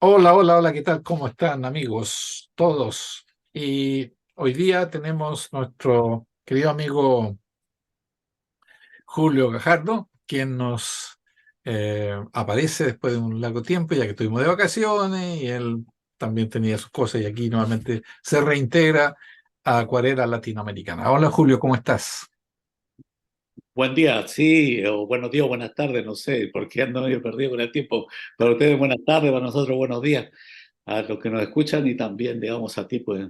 Hola, hola, hola, ¿qué tal? ¿Cómo están, amigos? Todos. Y hoy día tenemos nuestro querido amigo Julio Gajardo, quien nos aparece después de un largo tiempo, ya que estuvimos de vacaciones y él también tenía sus cosas y aquí nuevamente se reintegra a Acuarela Latinoamericana. Hola, Julio, ¿cómo estás? Buen día, sí, o buenos días o buenas tardes, no sé, porque ando medio perdido con el tiempo. Para ustedes buenas tardes, para nosotros buenos días, a los que nos escuchan y también, digamos, a ti, pues,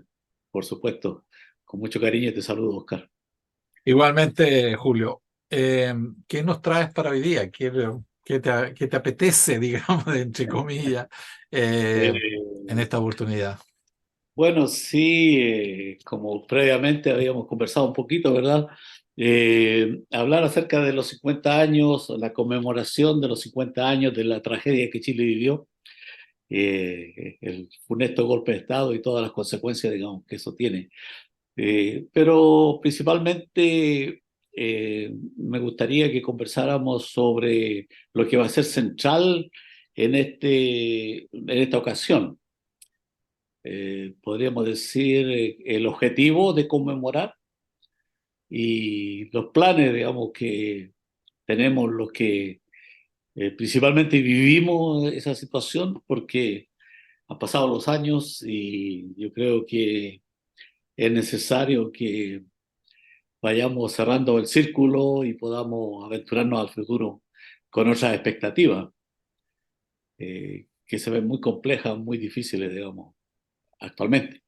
por supuesto, con mucho cariño te saludo, Oscar. Igualmente, Julio, ¿qué nos traes para hoy día? ¿Qué te apetece, digamos, entre comillas, eh, en Eh, esta oportunidad? bueno, sí, como previamente habíamos conversado un poquito, ¿verdad? Hablar acerca de los 50 años, la conmemoración de los 50 años de la tragedia que Chile vivió, el funesto golpe de Estado y todas las consecuencias, digamos, que eso tiene. Pero principalmente me gustaría que conversáramos sobre lo que va a ser central en esta ocasión. Podríamos decir el objetivo de conmemorar y los planes, digamos, que tenemos los que principalmente vivimos esa situación porque han pasado los años y yo creo que es necesario que vayamos cerrando el círculo y podamos aventurarnos al futuro con otras expectativas, que se ven muy complejas, muy difíciles, digamos, actualmente.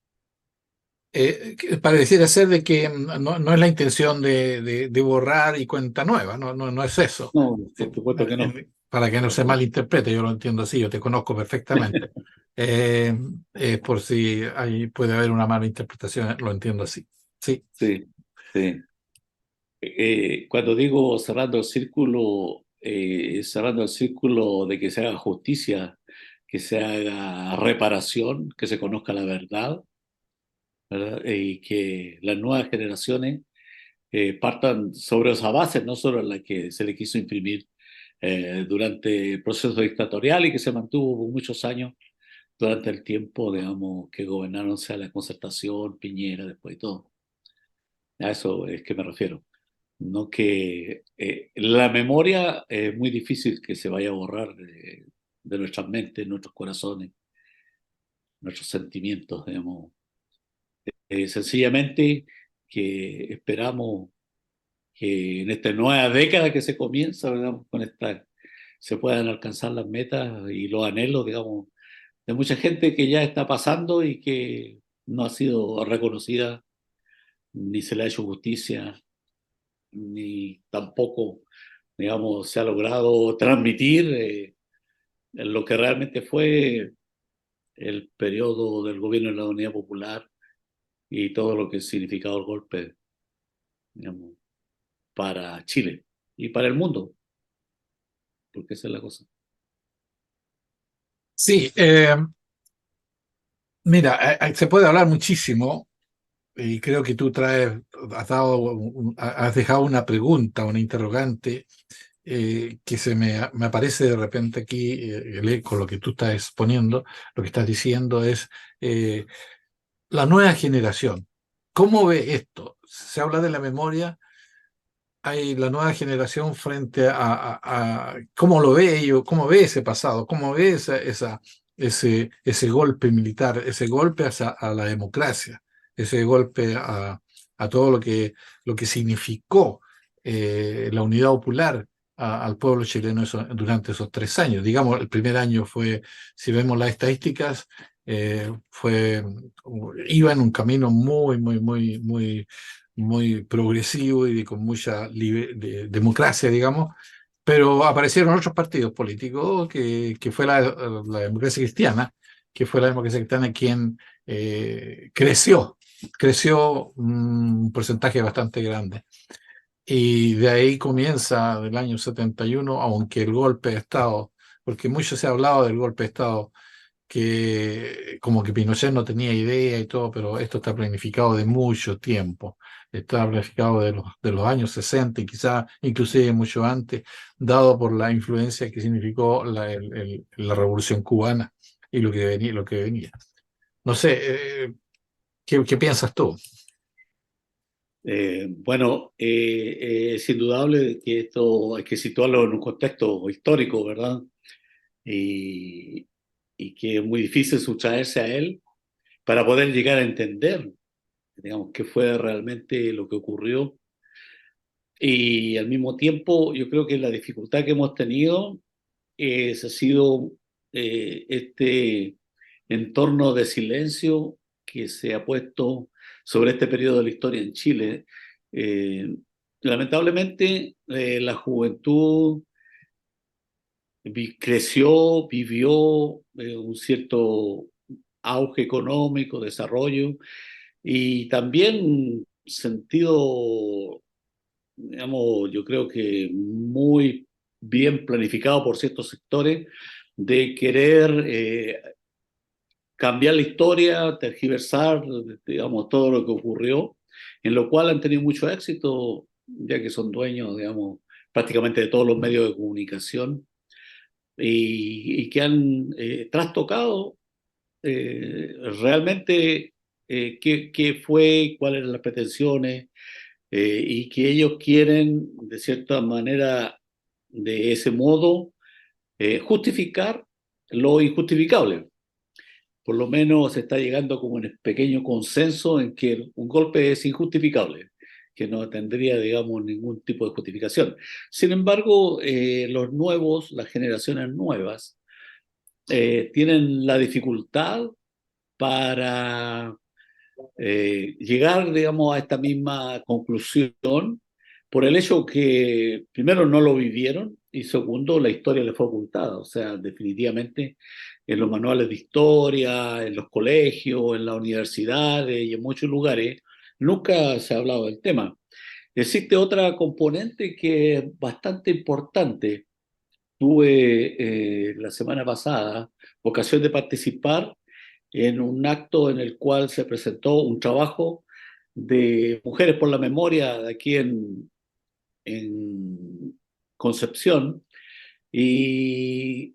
Que pareciera ser de que no es la intención de borrar y cuenta nueva, no es eso. No, por supuesto que no. Para que no Por se supuesto. malinterprete, yo lo entiendo así, yo te conozco perfectamente. Eh, por si ahí puede haber una mala interpretación, lo entiendo así. Sí. Sí, sí. Cuando digo cerrando el círculo de que se haga justicia, que se haga reparación, que se conozca la verdad, ¿verdad? Y que las nuevas generaciones partan sobre esa base, no solo la que se le quiso imprimir durante el proceso dictatorial y que se mantuvo por muchos años durante el tiempo, digamos, que gobernaron sea la Concertación, Piñera, después y todo. A eso es que me refiero. No que la memoria es muy difícil que se vaya a borrar de nuestras mentes, nuestros corazones, nuestros sentimientos, digamos. Sencillamente que esperamos que en esta nueva década que se comienza, ¿verdad? Con esta, se puedan alcanzar las metas y los anhelos, digamos, de mucha gente que ya está pasando y que no ha sido reconocida, ni se le ha hecho justicia, ni tampoco, digamos, se ha logrado transmitir lo que realmente fue el periodo del gobierno de la Unidad Popular y todo lo que ha significado el golpe, digamos, para Chile y para el mundo, porque esa es la cosa. Sí, mira, se puede hablar muchísimo. Y creo que tú has dado, has dejado una pregunta, una interrogante, que me aparece de repente aquí, con lo que tú estás exponiendo, lo que estás diciendo es eh, la nueva generación. ¿Cómo ve esto? Se habla de la memoria, hay la nueva generación frente cómo lo ve ello, cómo ve ese pasado, cómo ve ese golpe militar, ese golpe a la democracia, ese golpe a todo lo que significó la unidad popular al pueblo chileno durante esos 3 años. Digamos, el primer año fue, si vemos las estadísticas, fue, iba en un camino muy progresivo y con mucha democracia, digamos, pero aparecieron otros partidos políticos que fue la democracia cristiana, que fue la democracia cristiana quien creció un porcentaje bastante grande. Y de ahí comienza del año 71, aunque el golpe de Estado, porque mucho se ha hablado del golpe de Estado, que como que Pinochet no tenía idea y todo, pero esto está planificado de mucho tiempo. Está planificado de los años 60 y quizá inclusive mucho antes, dado por la influencia que significó la Revolución Cubana. y lo que venía. No sé, ¿qué piensas tú? Bueno, es indudable que esto hay que situarlo en un contexto histórico, ¿verdad? Y, y que es muy difícil sustraerse a él para poder llegar a entender, digamos, qué fue realmente lo que ocurrió. Y al mismo tiempo, yo creo que la dificultad que hemos tenido ha sido este entorno de silencio que se ha puesto sobre este periodo de la historia en Chile. Eh, Lamentablemente, la juventud creció, vivió un cierto auge económico, desarrollo y también sentido, digamos, yo creo que muy bien planificado por ciertos sectores de querer cambiar la historia, tergiversar, digamos, todo lo que ocurrió, en lo cual han tenido mucho éxito, ya que son dueños, digamos, prácticamente de todos los medios de comunicación y que han trastocado realmente qué fue, cuáles eran las pretensiones y que ellos quieren, de cierta manera, de ese modo, justificar lo injustificable. Por lo menos se está llegando como un pequeño consenso en que un golpe es injustificable, que no tendría, digamos, ningún tipo de justificación. Sin embargo, los nuevos, las generaciones nuevas, tienen la dificultad para llegar, digamos, a esta misma conclusión por el hecho que, primero, no lo vivieron y segundo, la historia les fue ocultada. O sea, definitivamente en los manuales de historia, en los colegios, en las universidades y en muchos lugares, nunca se ha hablado del tema. Existe otra componente que es bastante importante. Tuve la semana pasada ocasión de participar en un acto en el cual se presentó un trabajo de Mujeres por la Memoria de aquí en Concepción y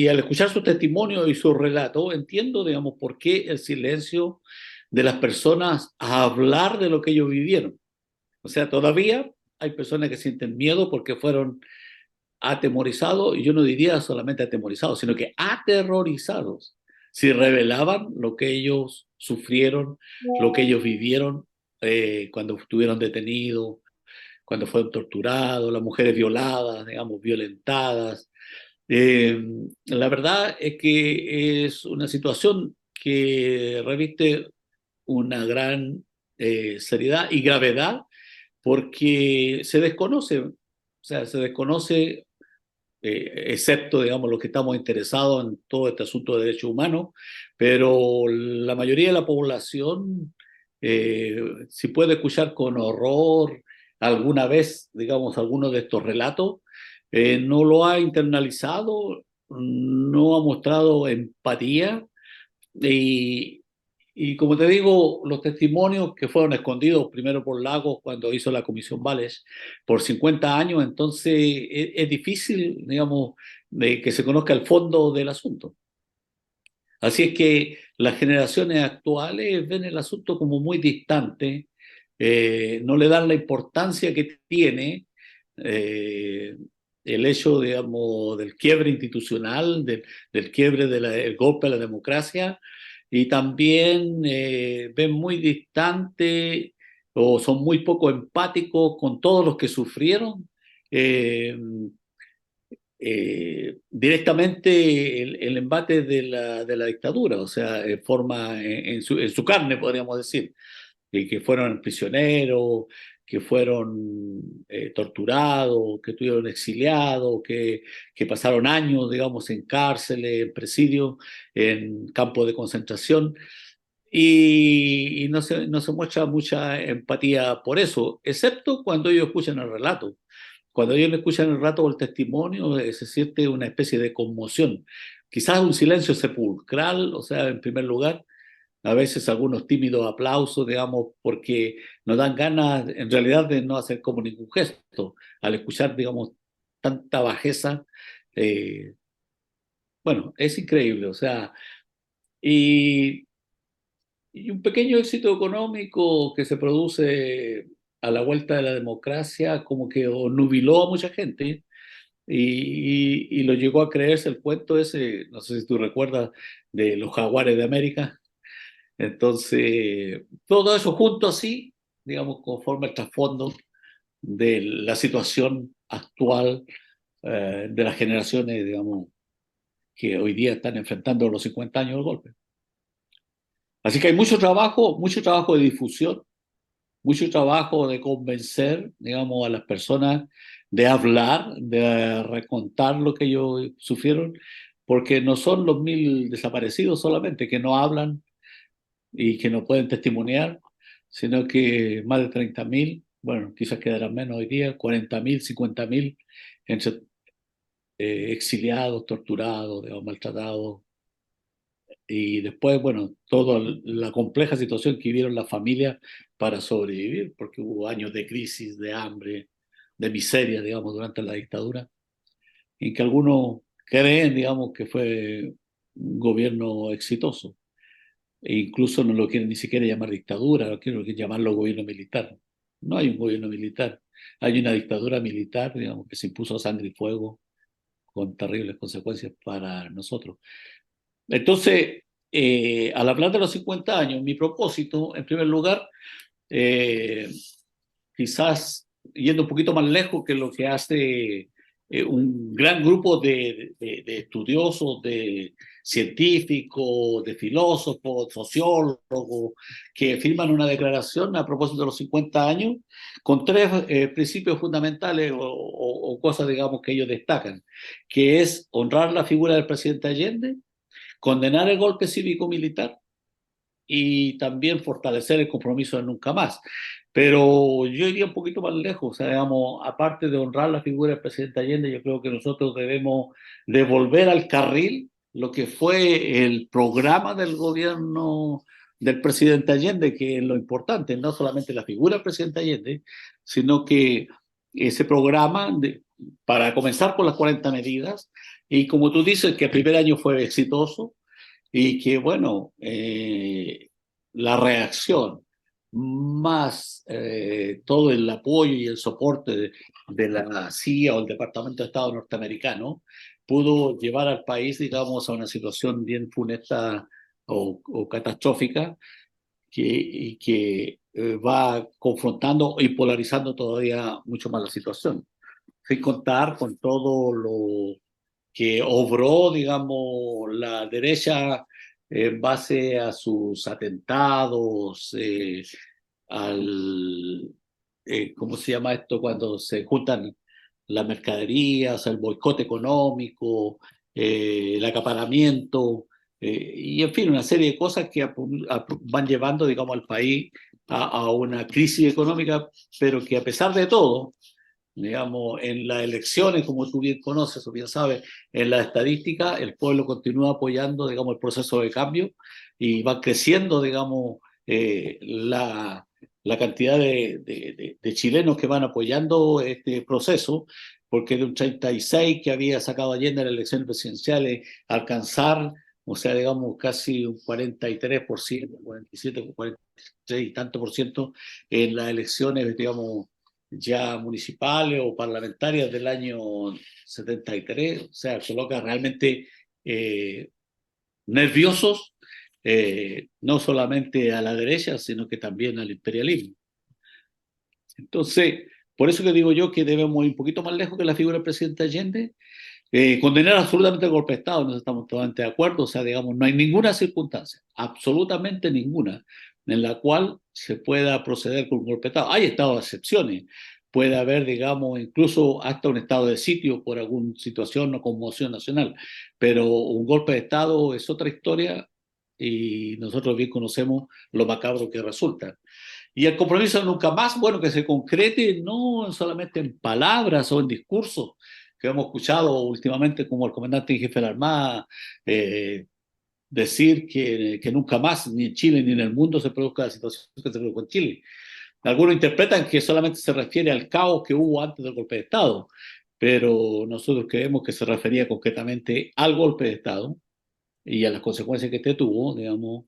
al escuchar su testimonio y su relato entiendo, digamos, por qué el silencio de las personas a hablar de lo que ellos vivieron. O sea, todavía hay personas que sienten miedo porque fueron atemorizados, y yo no diría solamente atemorizados, sino que aterrorizados, si revelaban lo que ellos sufrieron, lo que ellos vivieron cuando estuvieron detenidos, cuando fueron torturados, las mujeres violadas, digamos, violentadas. Eh, la verdad es que es una situación que reviste una gran seriedad y gravedad porque se desconoce, o sea, se desconoce excepto, digamos, los que estamos interesados en todo este asunto de derechos humanos, pero la mayoría de la población, si puede escuchar con horror alguna vez, digamos, algunos de estos relatos, no lo ha internalizado, no ha mostrado empatía y, y como te digo, los testimonios que fueron escondidos primero por Lagos cuando hizo la Comisión Vales por 50 años, entonces es difícil, digamos, de que se conozca el fondo del asunto. Así es que las generaciones actuales ven el asunto como muy distante, no le dan la importancia que tiene eh, el hecho, digamos, del quiebre institucional, del quiebre del golpe a la democracia, y también ven muy distante o son muy poco empáticos con todos los que sufrieron. eh, Directamente el embate de la dictadura, o sea, en forma, en su carne, podríamos decir, que fueron prisioneros, que fueron torturados, que estuvieron exiliados, que pasaron años, digamos, en cárceles, en presidios, en campos de concentración. Y no se muestra mucha empatía por eso, excepto cuando ellos escuchan el relato. Cuando ellos escuchan el relato o el testimonio, se siente una especie de conmoción. Quizás un silencio sepulcral, o sea, en primer lugar, a veces algunos tímidos aplausos, digamos, porque nos dan ganas en realidad de no hacer como ningún gesto al escuchar, digamos, tanta bajeza. eh, bueno, es increíble, o sea, y, y un pequeño éxito económico que se produce a la vuelta de la democracia como que nubiló a mucha gente y lo llegó a creerse el cuento ese, no sé si tú recuerdas, de los jaguares de América. Entonces, todo eso junto así, digamos, conforma el trasfondo de la situación actual de las generaciones, digamos, que hoy día están enfrentando los 50 años del golpe. Así que hay mucho trabajo de difusión, mucho trabajo de convencer, digamos, a las personas de hablar, de recontar lo que ellos sufrieron, porque no son los 1.000 desaparecidos solamente que no hablan y que no pueden testimoniar, sino que más de 30.000, bueno, quizás quedarán menos hoy día, 40.000, 50.000, entre exiliados, torturados, digamos, maltratados. Y después, bueno, toda la compleja situación que vivieron las familias para sobrevivir, porque hubo años de crisis, de hambre, de miseria, digamos, durante la dictadura, en que algunos creen, digamos, que fue un gobierno exitoso. E incluso no lo quieren ni siquiera llamar dictadura, lo quieren llamarlo gobierno militar. No hay un gobierno militar, hay una dictadura militar, digamos, que se impuso a sangre y fuego con terribles consecuencias para nosotros. Entonces, al hablar de los 50 años, mi propósito, en primer lugar, eh, quizás yendo un poquito más lejos que lo que hace un gran grupo de estudiosos, de científicos, de filósofos, sociólogos, que firman una declaración a propósito de los 50 años con tres principios fundamentales o cosas, digamos, que ellos destacan, que es honrar la figura del presidente Allende, condenar el golpe cívico-militar y también fortalecer el compromiso de nunca más. Pero yo iría un poquito más lejos, o sea, digamos, aparte de honrar la figura del presidente Allende, yo creo que nosotros debemos devolver al carril lo que fue el programa del gobierno del presidente Allende, que es lo importante, no solamente la figura del presidente Allende, sino que ese programa, para comenzar por las 40 medidas, y como tú dices, que el primer año fue exitoso, y que, bueno, la reacción más todo el apoyo y el soporte de la CIA o el Departamento de Estado norteamericano pudo llevar al país, digamos, a una situación bien funesta o catastrófica y que va confrontando y polarizando todavía mucho más la situación. Sin contar con todo lo que obró, digamos, la derecha en base a sus atentados, al, ¿cómo se llama esto? Cuando se juntan las mercaderías, el boicot económico, el acaparamiento, y en fin, una serie de cosas que van llevando, digamos, al país a una crisis económica, pero que a pesar de todo, digamos, en las elecciones, como tú bien conoces o bien sabes, en la estadística, el pueblo continúa apoyando, digamos, el proceso de cambio y va creciendo, digamos, la cantidad de chilenos que van apoyando este proceso, porque de un 36 que había sacado Allende en las elecciones presidenciales, alcanzar, o sea, digamos, casi un 43%, 47, 43 y tanto por ciento en las elecciones, digamos, ya municipales o parlamentarias del año 73, o sea, coloca realmente eh, nerviosos no solamente a la derecha, sino que también al imperialismo. Entonces, por eso que digo yo que debemos ir un poquito más lejos que la figura del presidente Allende, condenar absolutamente el golpe de Estado, no estamos totalmente de acuerdo, o sea, digamos, no hay ninguna circunstancia, absolutamente ninguna, en la cual se pueda proceder con un golpe de Estado. Hay estados de excepciones, puede haber, digamos, incluso hasta un estado de sitio por alguna situación o conmoción nacional, pero un golpe de Estado es otra historia y nosotros bien conocemos lo macabro que resulta. Y el compromiso nunca más, bueno, que se concrete no solamente en palabras o en discursos, que hemos escuchado últimamente como el comandante en jefe de la Armada decir que nunca más, ni en Chile ni en el mundo, se produzca la situación que se produjo en Chile. Algunos interpretan que solamente se refiere al caos que hubo antes del golpe de Estado, pero nosotros creemos que se refería concretamente al golpe de Estado y a las consecuencias que este tuvo, digamos,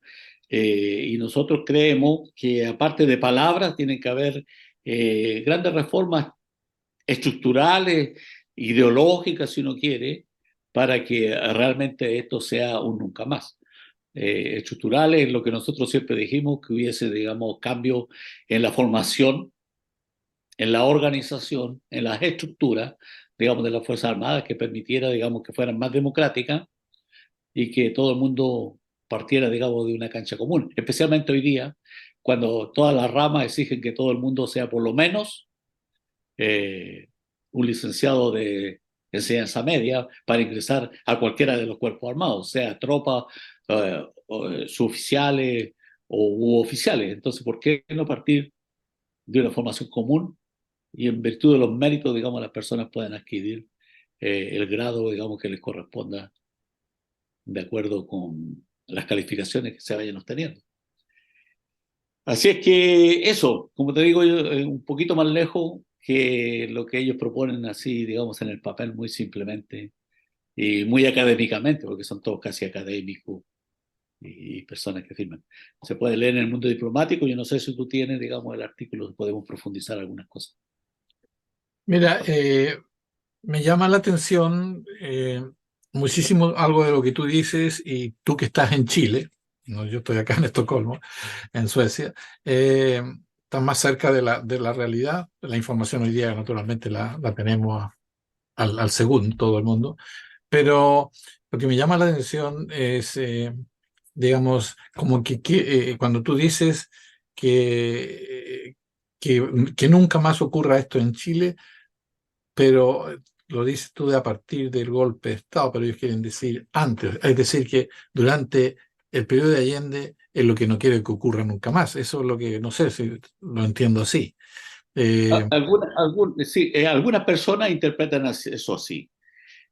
y nosotros creemos que aparte de palabras tienen que haber grandes reformas estructurales, ideológicas, si uno quiere, para que realmente esto sea un nunca más. Estructurales, lo que nosotros siempre dijimos, que hubiese, digamos, cambios en la formación, en la organización, en las estructuras, digamos, de las Fuerzas Armadas, que permitiera, digamos, que fueran más democráticas y que todo el mundo partiera, digamos, de una cancha común, especialmente hoy día, cuando todas las ramas exigen que todo el mundo sea por lo menos eh, un licenciado de enseñanza media para ingresar a cualquiera de los cuerpos armados, sea tropas, suboficiales u oficiales. Entonces, ¿por qué no partir de una formación común y en virtud de los méritos, digamos, las personas pueden adquirir el grado, digamos, que les corresponda de acuerdo con las calificaciones que se vayan obteniendo? Así es que eso, como te digo yo, un poquito más lejos que lo que ellos proponen así, digamos, en el papel muy simplemente y muy académicamente, porque son todos casi académicos y personas que firman. Se puede leer en el mundo diplomático, yo no sé si tú tienes, digamos, el artículo, podemos profundizar algunas cosas. Mira, me llama la atención muchísimo algo de lo que tú dices y tú que estás en Chile, no, yo estoy acá en Estocolmo, en Suecia, estás más cerca de la realidad. La información hoy día naturalmente la tenemos al segundo, todo el mundo, pero lo que me llama la atención es, digamos, como que cuando tú dices que, que nunca más ocurra esto en Chile, pero lo dices tú de a partir del golpe de Estado, pero ellos quieren decir antes, es decir, que durante el periodo de Allende es lo que no quiere que ocurra nunca más. Eso es lo que, no sé si lo entiendo así. Eh, Sí, algunas personas interpretan eso así.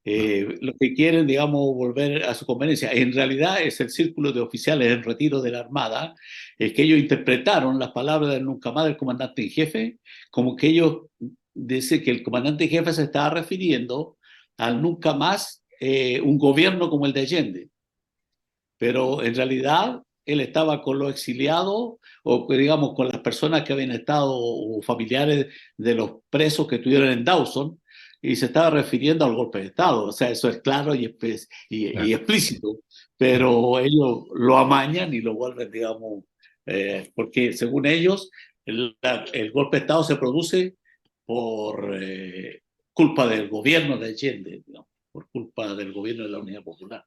Lo que quieren, digamos, volver a su conveniencia. En realidad es el círculo de oficiales en retiro de la Armada, que ellos interpretaron las palabras del nunca más del comandante en jefe como que ellos dicen que el comandante en jefe se estaba refiriendo al nunca más un gobierno como el de Allende. Pero en realidad él estaba con los exiliados o digamos con las personas que habían estado o familiares de los presos que estuvieron en Dawson y se estaba refiriendo al golpe de Estado. O sea, eso es claro y claro, explícito, pero ellos lo amañan y lo vuelven, digamos, porque según ellos el golpe de Estado se produce por culpa del gobierno de Allende, digamos, por culpa del gobierno de la Unidad Popular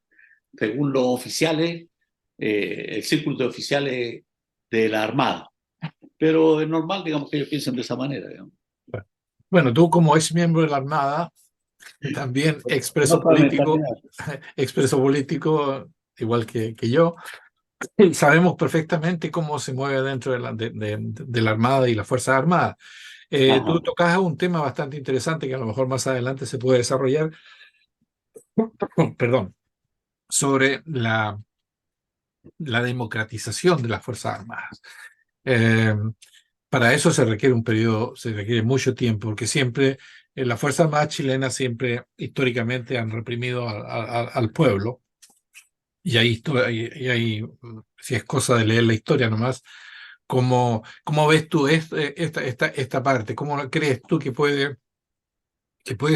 según los oficiales, el círculo de oficiales de la Armada. Pero es normal, digamos, que ellos piensen de esa manera. Digamos. claro. Bueno, tú como ex miembro de la Armada, también No solamente expreso político, igual que yo, sabemos perfectamente cómo se mueve dentro de la Armada y las Fuerzas Armadas. Tú Ajá. tocas un tema bastante interesante que a lo mejor más adelante se puede desarrollar, perdón, sobre la democratización de las Fuerzas Armadas. Eh, para eso se requiere un periodo, se requiere mucho tiempo, porque siempre las Fuerzas Armadas chilenas siempre históricamente han reprimido al pueblo, y ahí, si es cosa de leer la historia nomás, ¿cómo ves tú esta parte? ¿Cómo crees tú que puede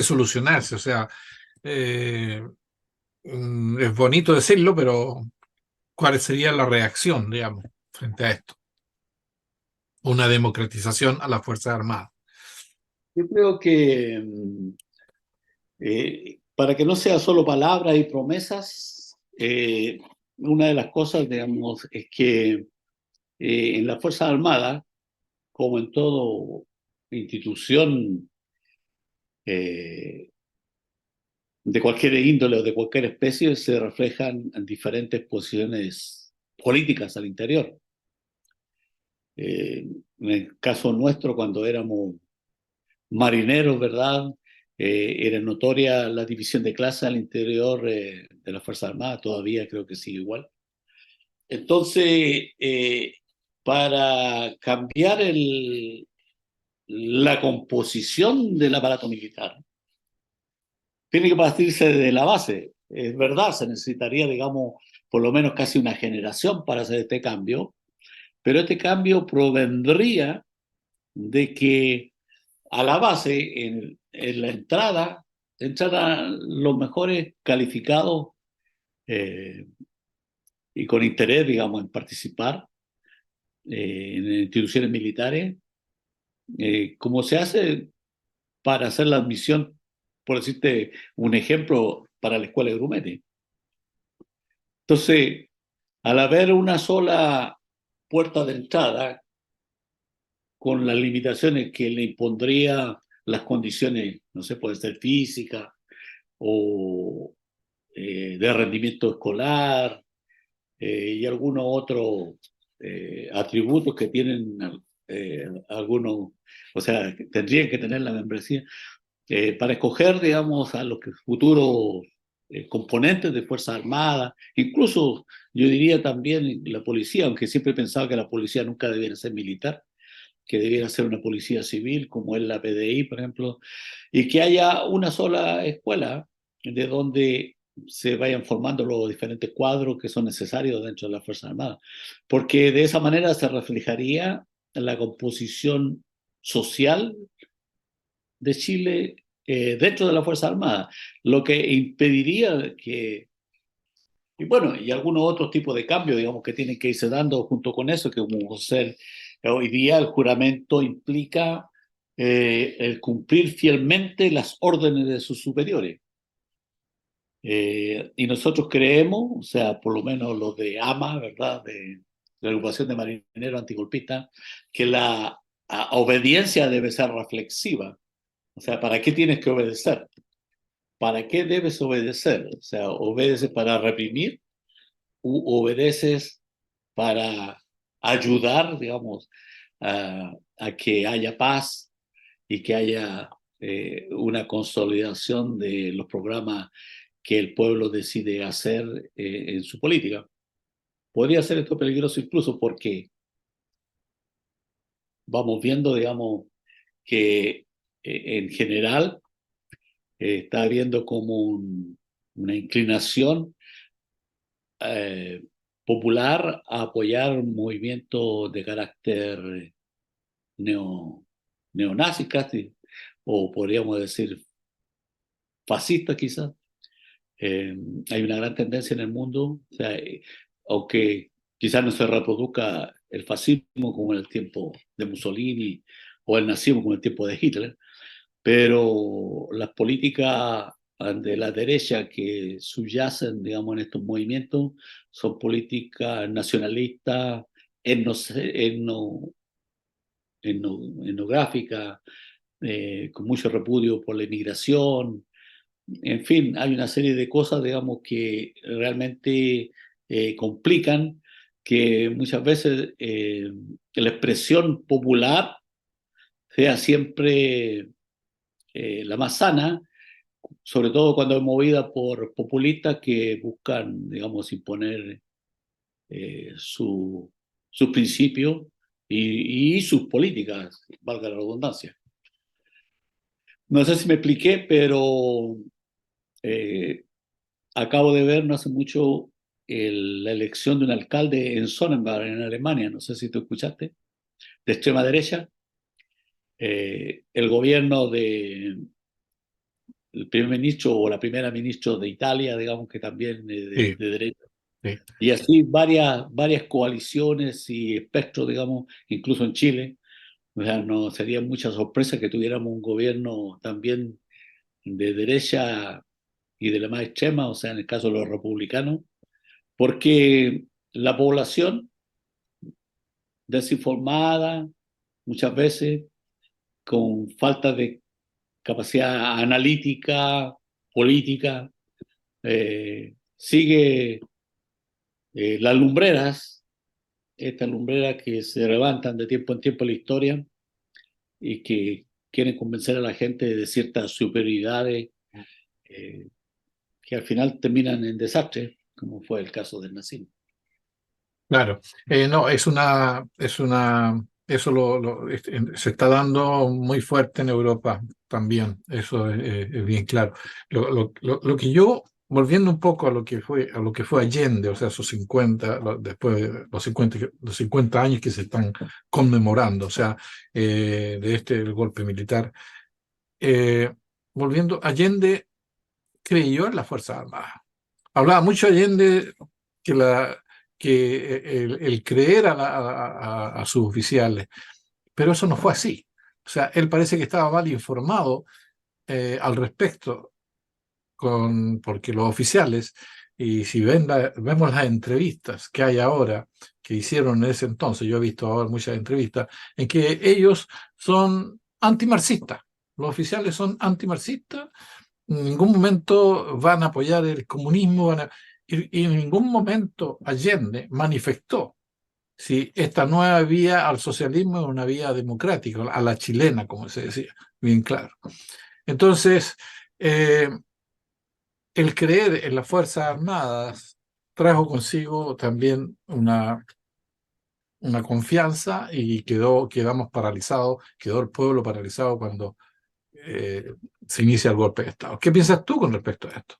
solucionarse? O sea, eh, es bonito decirlo, pero ¿cuál sería la reacción, digamos, frente a esto? Una democratización a las Fuerzas Armadas. Yo creo que para que no sea solo palabras y promesas, una de las cosas, digamos, es que en las Fuerzas Armadas, como en toda institución eh, de cualquier índole o de cualquier especie, se reflejan en diferentes posiciones políticas al interior. En el caso nuestro, cuando éramos marineros, ¿verdad? Era notoria la división de clase al interior de las Fuerzas Armadas, todavía creo que sigue igual. Entonces, para cambiar la composición del aparato militar, tiene que partirse de la base. Es verdad, se necesitaría, digamos, por lo menos casi una generación para hacer este cambio, pero este cambio provendría de que a la base, en la entrada, entraran los mejores calificados y con interés, digamos, en participar en instituciones militares, como se hace para hacer la admisión, por decirte un ejemplo, para la escuela de Grumete. Entonces, al haber una sola puerta de entrada, con las limitaciones que le impondría las condiciones, no sé, puede ser física o de rendimiento escolar y algunos otros atributos que tienen algunos, o sea, tendrían que tener la membresía para escoger, digamos, a los futuros componentes de Fuerzas Armadas, incluso yo diría también la policía, aunque siempre he pensado que la policía nunca debiera ser militar, que debiera ser una policía civil, como es la PDI, por ejemplo, y que haya una sola escuela de donde se vayan formando los diferentes cuadros que son necesarios dentro de las Fuerzas Armadas, porque de esa manera se reflejaría la composición social de Chile dentro de la Fuerza Armada, lo que impediría que, y bueno, y algunos otros tipos de cambios, digamos, que tienen que irse dando junto con eso, que como ser, hoy día el juramento implica el cumplir fielmente las órdenes de sus superiores. Y nosotros creemos, o sea, por lo menos los de AMA, ¿verdad? De la agrupación de marineros antigolpistas, que la obediencia debe ser reflexiva. O sea, ¿para qué tienes que obedecer? ¿Para qué debes obedecer? O sea, ¿obedeces para reprimir u obedeces para ayudar, digamos, a que haya paz y que haya una consolidación de los programas que el pueblo decide hacer en su política? Podría ser esto peligroso incluso porque vamos viendo, digamos, que en general está habiendo como una inclinación eh, popular a apoyar movimientos de carácter neo, neonazi casi, o podríamos decir fascista quizás. Eh, Hay una gran tendencia en el mundo, o sea, aunque quizás no se reproduzca el fascismo como en el tiempo de Mussolini o el nazismo como en el tiempo de Hitler, pero las políticas de la derecha que subyacen, digamos, en estos movimientos son políticas nacionalistas, etno, etno, etnográficas, con mucho repudio por la inmigración. En fin, hay una serie de cosas, digamos, que realmente complican que muchas veces la expresión popular sea siempre la más sana, sobre todo cuando es movida por populistas que buscan, digamos, imponer su, sus principios y sus políticas, valga la redundancia. No sé si me expliqué, pero eh, acabo de ver no hace mucho la elección de un alcalde en Sonnenberg, en Alemania, no sé si tú escuchaste, de extrema derecha. El gobierno de el primer ministro o la primera ministra de Italia, digamos que también Sí, de derecha. sí. Y así varias coaliciones y espectros, digamos, incluso en Chile. O sea, no sería mucha sorpresa que tuviéramos un gobierno también de derecha y de la más extrema, o sea, en el caso de los republicanos, porque la población desinformada, muchas veces con falta de capacidad analítica, política, sigue las lumbreras, estas lumbreras que se levantan de tiempo en tiempo en la historia y que quieren convencer a la gente de ciertas superioridades eh, que al final terminan en desastre, como fue el caso del nazismo. Claro. No, es una Eso se está dando muy fuerte en Europa también, eso es bien claro. Lo que yo, volviendo un poco a lo que fue Allende, o sea, sus 50 después de los 50 años que se están conmemorando, o sea, de el golpe militar, eh, volviendo, Allende creyó en las Fuerzas Armadas. Hablaba mucho Allende que, el creer a sus oficiales, pero eso no fue así. O sea, él parece que estaba mal informado al respecto, porque los oficiales, y si vemos las entrevistas que hay ahora, que hicieron en ese entonces, yo he visto ahora muchas entrevistas, en que ellos son antimarxistas. Los oficiales son antimarxistas, en ningún momento van a apoyar el comunismo, y en ningún momento Allende manifestó si esta nueva vía al socialismo es una vía democrática, a la chilena, como se decía, bien claro. Entonces, eh, el creer en las Fuerzas Armadas trajo consigo también una confianza y quedamos paralizados, quedó el pueblo paralizado cuando eh, se inicia el golpe de Estado. ¿Qué piensas tú con respecto a esto?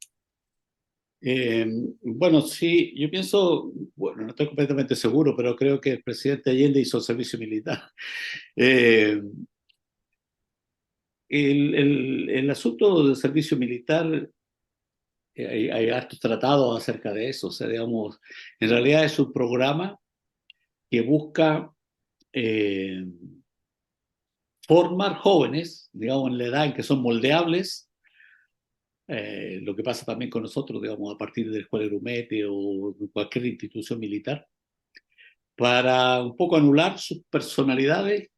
Eh, bueno, sí, yo pienso, bueno, no estoy completamente seguro, pero creo que el presidente Allende hizo servicio militar. Eh, el asunto del servicio militar, hay hartos tratados acerca de eso. O sea, digamos, en realidad es un programa que busca eh, formar jóvenes, digamos, en la edad en que son moldeables. Lo que pasa también con nosotros, digamos, a partir de la Escuela Grumete o cualquier institución militar, para un poco anular sus personalidades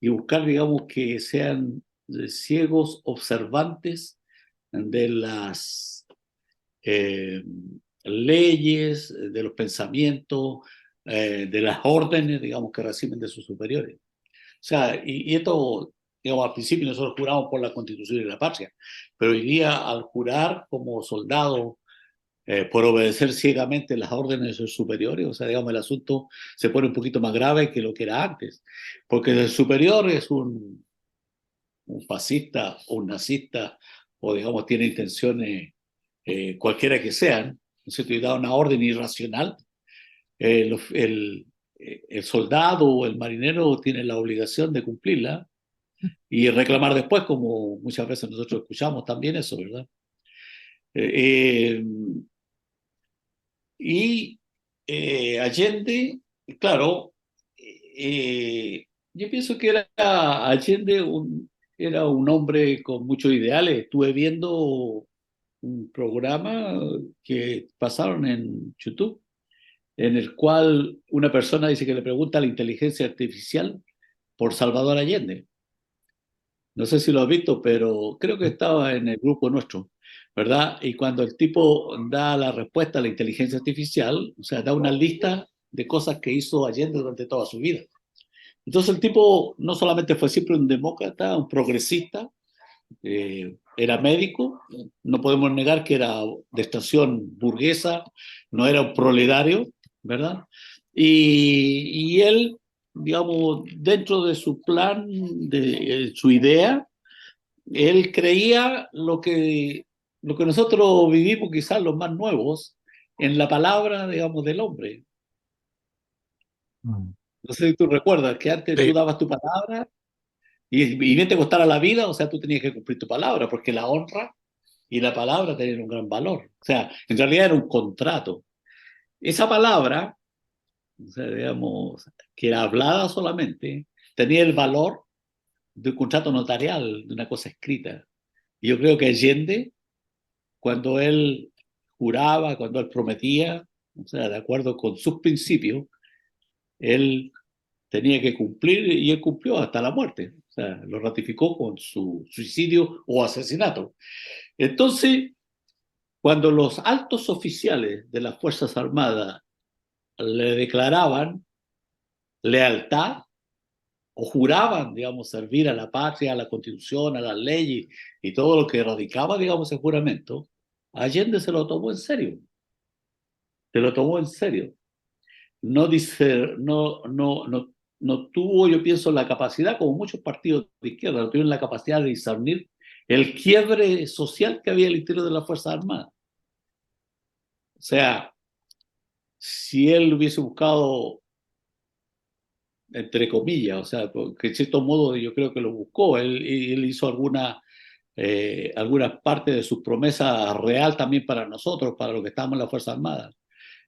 y buscar, digamos, que sean ciegos observantes de las eh, leyes, de los pensamientos, de las órdenes, digamos, que reciben de sus superiores. O sea, y esto, digamos, al principio nosotros juramos por la Constitución y la patria, pero hoy día al jurar como soldado por obedecer ciegamente las órdenes de sus superiores, o sea, digamos, el asunto se pone un poquito más grave que lo que era antes, porque el superior es un fascista o un nazista, o digamos, tiene intenciones cualquiera que sean, ¿no es cierto? Y da una orden irracional, el soldado o el marinero tiene la obligación de cumplirla y reclamar después, como muchas veces nosotros escuchamos también eso, ¿verdad? Eh, y Allende, claro, yo pienso que Allende era un hombre con muchos ideales. Estuve viendo un programa que pasaron en YouTube, en el cual una persona dice que le pregunta a la inteligencia artificial por Salvador Allende. No sé si lo has visto, pero creo que estaba en el grupo nuestro, ¿verdad? Y cuando el tipo da la respuesta a la inteligencia artificial, o sea, da una lista de cosas que hizo Allende durante toda su vida. Entonces el tipo no solamente fue siempre un demócrata, un progresista, era médico, no podemos negar que era de extracción burguesa, no era un proletario, ¿verdad? Y él, digamos, dentro de su plan, de su idea, él creía lo que nosotros vivimos, quizás los más nuevos, en la palabra, digamos, del hombre. Mm. No sé si tú recuerdas que antes tú Sí, dabas tu palabra y bien te costara la vida, o sea, tú tenías que cumplir tu palabra, porque la honra y la palabra tenían un gran valor. O sea, en realidad era un contrato. Esa palabra, o sea, digamos, que era hablada solamente, tenía el valor de un contrato notarial, de una cosa escrita. Y yo creo que Allende, cuando él juraba, cuando él prometía, o sea, de acuerdo con sus principios, él tenía que cumplir y él cumplió hasta la muerte. O sea, lo ratificó con su suicidio o asesinato. Entonces, cuando los altos oficiales de las Fuerzas Armadas le declaraban lealtad o juraban, digamos, servir a la patria, a la Constitución, a las leyes y todo lo que radicaba, digamos, el juramento, Allende se lo tomó en serio, se lo tomó en serio. No dice, no, no, no. no tuvo, yo pienso, la capacidad, como muchos partidos de izquierda, no tuvieron la capacidad de discernir el quiebre social que había al interior de las Fuerzas Armadas. O sea, si él hubiese buscado, entre comillas, o sea, que en cierto modo yo creo que lo buscó, él hizo algunas partes de sus promesas real también para nosotros, para los que estábamos en las Fuerzas Armadas.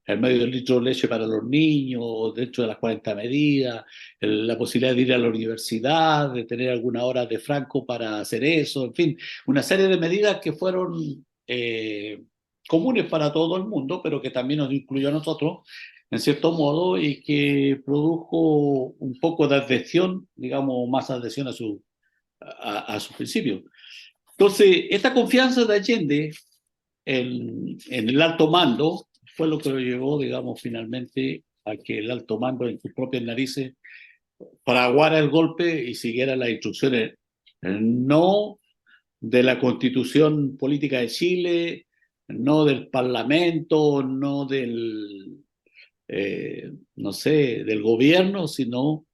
El medio del litro de leche para los niños, dentro de las 40 medidas, la posibilidad de ir a la universidad, de tener algunas horas de franco para hacer eso, en fin, una serie de medidas que fueron comunes para todo el mundo, pero que también nos incluyó a nosotros, en cierto modo, y que produjo un poco de adhesión, digamos, más adhesión a sus principios. Entonces, esta confianza de Allende en el alto mando fue lo que lo llevó, digamos, finalmente a que el alto mando en sus propias narices fraguara el golpe y siguiera las instrucciones, no de la Constitución Política de Chile, no del Parlamento, no no sé, del gobierno, sino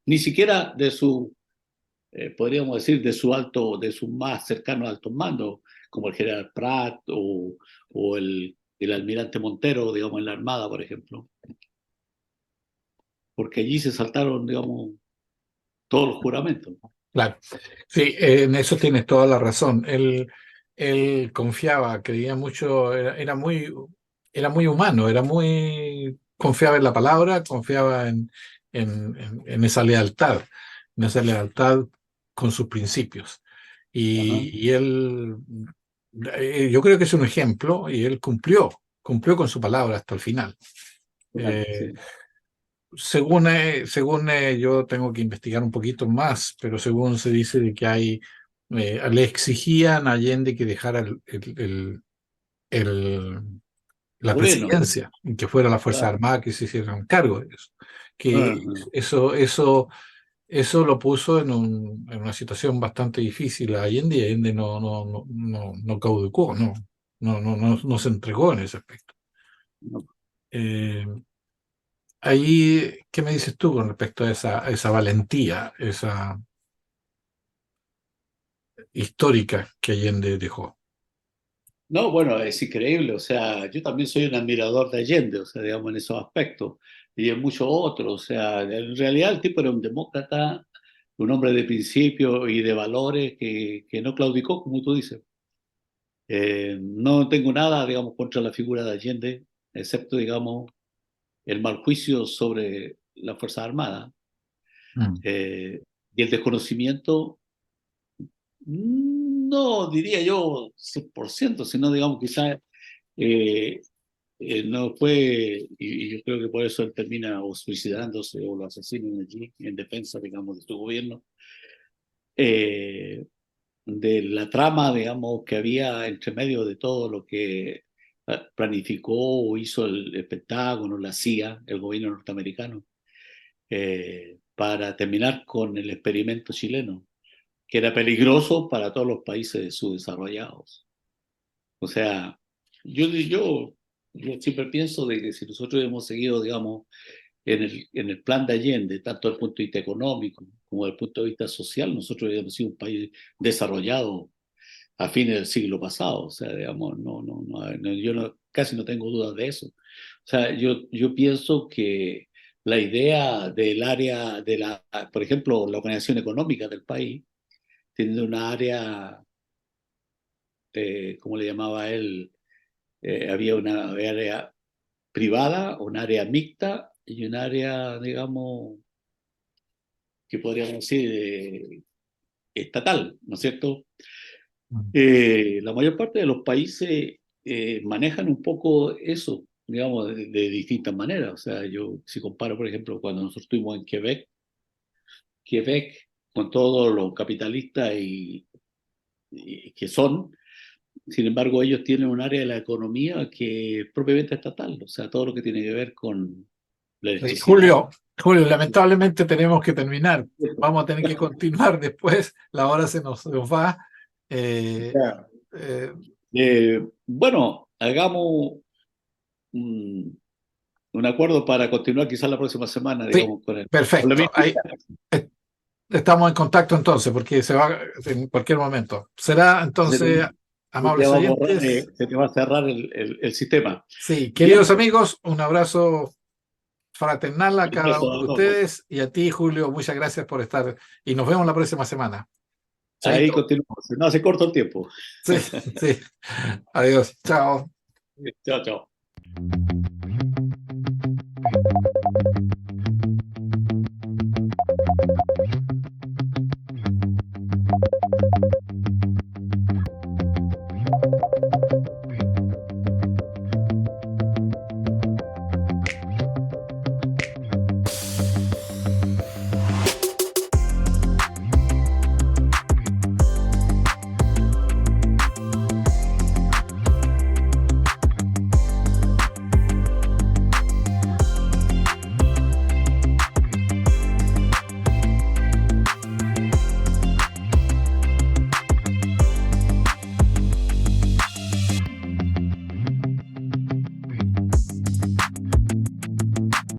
ni siquiera de su, podríamos decir, de su más cercano alto mando, como el general Prat o el almirante Montero, digamos, en la Armada, por ejemplo, porque allí se saltaron, digamos, todos los juramentos. Claro, sí, en eso tienes toda la razón. Él confiaba, creía mucho, era muy humano, era muy, confiaba en la palabra, confiaba en en esa lealtad con sus principios. Ajá. Y él, yo creo que es un ejemplo, y él cumplió con su palabra hasta el final. Claro, Eh, sí. según yo tengo que investigar un poquito más, pero según se dice de que le exigían a Allende que dejara el- El la gobierno. presidencia, y que fuera la Fuerza Claro. Armada que se hicieran cargo de eso. Que Ajá. eso lo puso en una situación bastante difícil a Allende, y Allende no caudicó, no se entregó en ese aspecto. No. Eh, Ahí, ¿qué me dices tú con respecto a esa valentía, esa histórica que Allende dejó? No, bueno, es increíble, o sea, yo también soy un admirador de Allende, o sea, digamos, en esos aspectos, y en muchos otros, o sea, en realidad el tipo era un demócrata, un hombre de principios y de valores que no claudicó, como tú dices. No tengo nada, digamos, contra la figura de Allende, excepto, digamos, el mal juicio sobre las Fuerzas Armadas Mm. y el desconocimiento, no diría yo 100%, sino, digamos, quizás no fue, y yo creo que por eso él termina o suicidándose o lo asesinan allí en defensa, digamos, de su gobierno, eh, de la trama, digamos, que había entre medio de todo lo que planificó o hizo el Pentágono, la CIA, el gobierno norteamericano, para terminar con el experimento chileno, que era peligroso para todos los países subdesarrollados. O sea, yo siempre pienso de que si nosotros hemos seguido, digamos, en el plan de Allende, tanto desde el punto de vista económico como desde el punto de vista social, nosotros hemos sido un país desarrollado a fines del siglo pasado. O sea, digamos, yo casi no tengo dudas de eso. O sea, yo pienso que la idea del área por ejemplo, la organización económica del país, tiene una área, ¿cómo le llamaba él? Había una área privada, un área mixta y un área, digamos, que podríamos decir estatal, ¿no es cierto? Mm. La mayor parte de los países manejan un poco eso, digamos, de distintas maneras. O sea, yo si comparo, por ejemplo, cuando nosotros estuvimos en Quebec, con todos los capitalistas y que son, sin embargo, ellos tienen un área de la economía que es propiamente estatal, o sea, todo lo que tiene que ver con la Sí, electricidad. Julio, lamentablemente tenemos que terminar. Vamos a tener que continuar después. La hora se nos va. Eh, Ya. eh, Bueno, hagamos un, un acuerdo para continuar quizás la próxima semana, Sí, digamos, con la perfecto. misma Ahí idea. estamos en contacto entonces, porque se va en cualquier momento. Será Se te, entonces, se te amables va a borrar, oyentes. se te va a cerrar el sistema. Sí, Ya, queridos amigos, un abrazo fraternal a un cada beso uno de a todos. ustedes y a ti, Julio, muchas gracias por estar y nos vemos la próxima semana. Ahí Chaito. continuamos. No, se corta el tiempo. Sí, sí. Adiós. Chao. Chao, chao.